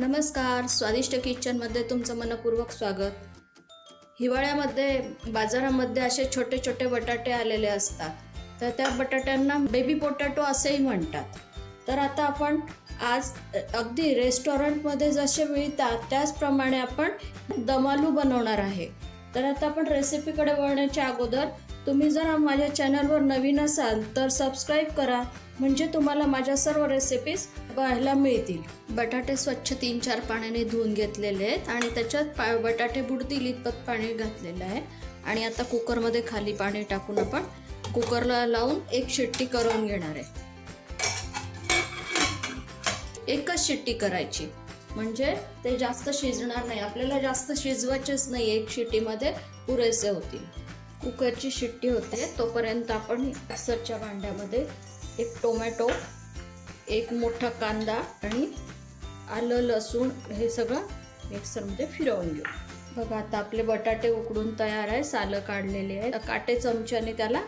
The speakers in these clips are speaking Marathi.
नमस्कार, स्वादिष्ट किचनमध्ये तुमचं मनपूर्वक स्वागत। हिवाळ्यामध्ये बाजारामध्ये असे छोटे छोटे बटाटे आलेले असतात, तर त्या बटाट्यांना बेबी पोटॅटो असेही म्हणतात। तर आता आपण आज अगदी रेस्टॉरंटमध्ये जसे मिळतात त्याचप्रमाणे आपण दम आलू बनवणार आहे। तर आता आपण रेसिपीकडे वळण्याच्या अगोदर तुम्ही जर माझ्या चॅनलवर नवीन असाल तर सबस्क्राइब करा, म्हणजे तुम्हाला माझ्या सर्व रेसिपीज पाहायला मिळतील। बटाटे स्वच्छ 3-4 पाण्याने धुवून घेतलेले आहेत आणि त्याच्यात बटाटे बुडतील इतपत पाणी घातलेलं आहे। आणि आता कुकरमध्ये खाली पाणी टाकून आपण कुकरला लावून एक शिट्टी करून घेणार आहे। एकच शिट्टी करायची, म्हणजे ते जास्त शिजणार नाही। आपल्याला जास्त शिजवायचेच नाही, एक शिट्टीमध्ये पुरेसे होतील। कुकरची शिट्टी होते तोपर्यंत आपण मिक्सरच्या भांड्यामध्ये एक टोमॅटो, एक मोठा कांदा आणि आलं लसूण हे सगळं मिक्सरमध्ये फिरवून घेऊ। बघा आता आपले बटाटे उकडून तयार आहे, सालं काढलेले आहे। काटे चमच्याने त्याला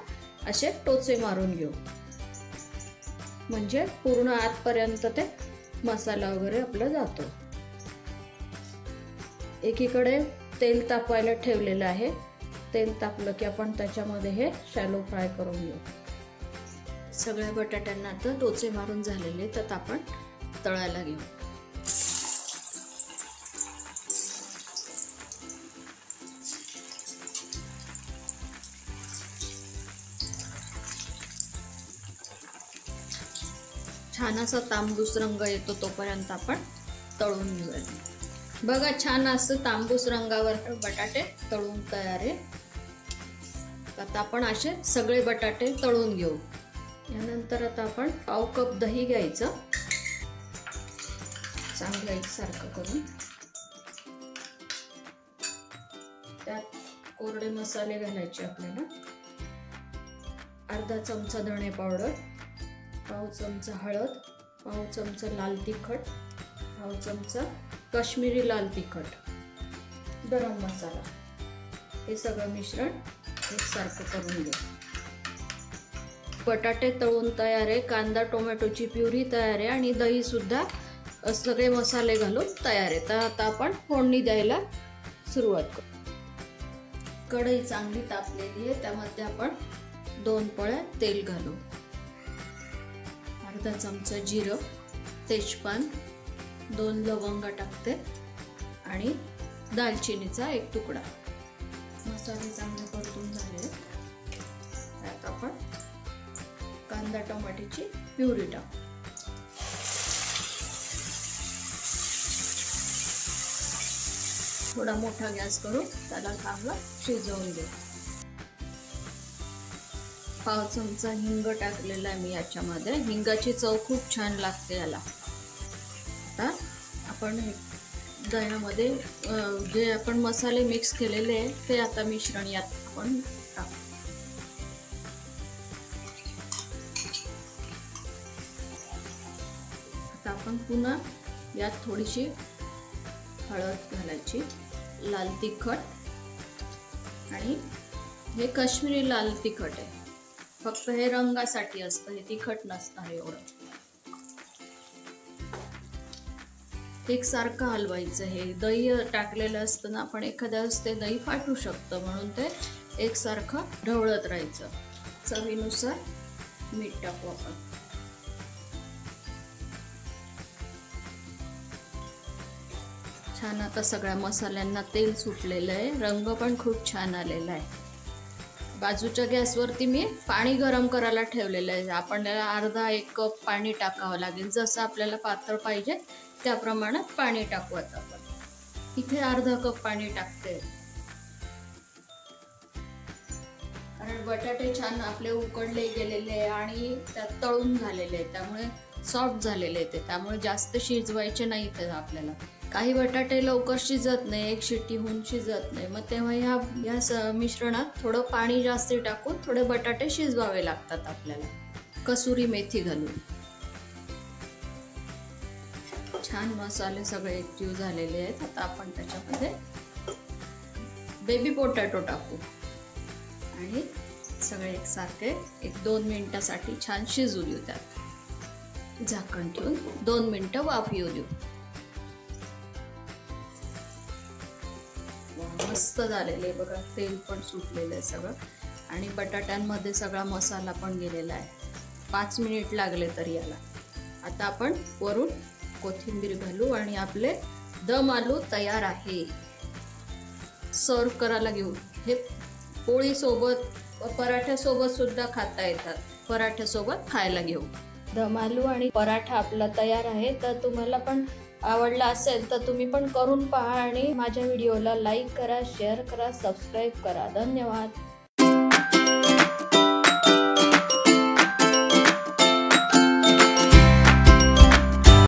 असे टोचे मारून घेऊ, म्हणजे पूर्ण आतपर्यंत ते मसाला वगैरे आपला जातो। एकीकडे तेल तापवायला ठेवलेलं आहे। तेल तापलं की आपण त्याच्यामध्ये हे शॅलो फ्राय करून घेऊ। सगळ्या बटाट्यांना आता टोचे मारून झालेले, तर आपण तळायला घेऊ। छान असा तांबूस रंग येतो तोपर्यंत आपण तळून घेऊया। बघा छान असं तांबूस रंगावर बटाटे तळून तयार आहे। आता आपण असे सगळे बटाटे तळून घेऊ। यानंतर आता आपण पाव कप दही घ्यायचं, चांगलं एकसारखं करून त्यात कोरडे मसाले घालायचे आपल्याला। अर्धा चमचा धणे पावडर, पाव चमचा हळद, पाव चमचा लाल तिखट, पाव चमचा काश्मीरी लाल तिखट, गरम मसाला, हे सगळं मिश्रण एकसारखं करून घेऊ। बटाटे तळून तयार आहे, कांदा टोमॅटोची प्युरी तयार आहे आणि दही सुद्धा सगळे मसाले घालून तयार आहे। तर आता आपण फोडणी द्यायला सुरुवात करू। कढई चांगली तापलेली आहे, त्यामध्ये आपण 2 पळ्या तेल घालू। अर्धा चमचा जिरं, तेजपान, 2 लवंगा टाकते आणि दालचिनीचा 1 तुकडा। मसाले चांगले परतून झाले, त्यात आपण कांदा टोमॅटोची प्युरी टाकू। थोडा मोठा गॅस करून त्याला चांगलं शिजवून घेऊ। पाव चमचा हिंग टाकलेला आहे मी याच्यामध्ये। हिंगाची चव खूप छान लागते याला। आता आपण दह्यामध्ये जे आपण मसाले मिक्स केलेले आहे ते आता मिश्रण यात आपण टाकू। आता आपण पुन्हा यात थोडीशी हळद घालायची, लाल तिखट, आणि हे काश्मीरी लाल तिखट आहे, फक्त हे रंगासाठी असतं, हे तिखट नसतं एवढं। एकसारखं हलवायचं। हे दही टाकलेलं असतं ना, आपण एखाद्या वेळेस ते दही फाटू शकतं, म्हणून ते एकसारखं ढवळत राहायचं। चवीनुसार मीठ टाकू आपण। छान आता सगळ्या मसाल्यांना तेल सुटलेलं आहे, रंग पण खूप छान आलेला आहे। बाजूच्या गॅसवरती मी पाणी गरम करायला ठेवलेलं आहे। आपण अर्धा 1 कप पाणी टाकावं लागेल, जसं आपल्याला पातळ पाहिजे त्या प्रमाणात पाणी टाकू। आता आपण इथे अर्धा कप पाणी टाकते, कारण बटाटे छान आपले उकडले गेलेले आणि त्यात तळून झालेले आहे, त्यामुळे सॉफ्ट झालेले ते, त्यामुळे जास्त शिजवायचे नाही ते आपल्याला। काही बटाटे लवकर शिजत नाही, एक शिट्टी होऊन शिजत नाही, मग तेव्हा ह्या मिश्रणात थोडं पाणी जास्त टाकून थोडे बटाटे शिजवावे लागतात आपल्याला। कसुरी मेथी घालून छान मसाले सगळे एकजीव झालेले आहेत। आता आपण त्याच्यामध्ये बेबी पोटॅटो टाकू आणि सगळे एकसारखे 1-2 मिनिटासाठी छान शिजू देऊ। त्यात झाकण ठेवून 2 मिनिटं वाफ येऊ देऊ। मस्त झालेले आहे बघा, तेल पण सुटलेलं आहे सगळं आणि बटाट्यांमध्ये सगळा मसाला पण गेलेला आहे. 5 मिनिट लागले तर याला. आता आपण वरून कोथिंबीर घालू आणि आपले दम आलू तयार आहे. सर्व करायला घेऊ. हे पोळीसोबत पराठ्यासोबत सुद्धा खाता येतात. पराठ्यासोबत खायला घेऊ. दम आलू आणि पराठा आपला तयार आहे. तर तुम्हाला पण आवडला असेल तर तुम्ही पण करून पहा आणि माझ्या व्हिडिओला लाईक करा, शेअर करा, सबस्क्राईब करा. धन्यवाद.